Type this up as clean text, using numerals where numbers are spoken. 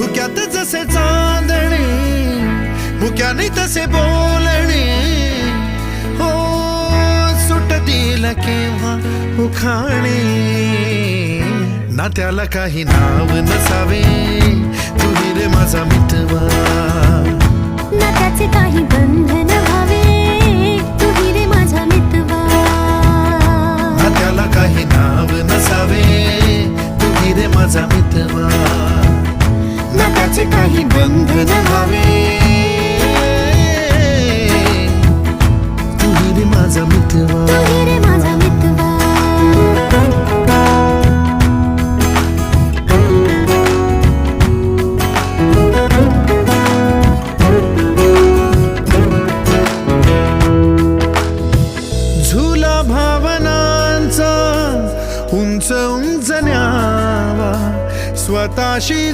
धुक्यात जसे चांदणे, मुक्याने तसे बोलणे, हो सुटतील केव्हा उखाणे. ना त्याला काही नाव नसावे, तू रे माझा मितवा. ना त्याचे काही बंधन व्हावे, तू रे माझा मितवा. ना त्याला काही नाव नसावे, तू रे माझा मितवा. ना त्याचे काही बंधन व्हावे, तू रे माझा मितवा. तू रे माझा मितवा. झुला भावनांचा उंच उंच न्यावा, स्वतःशी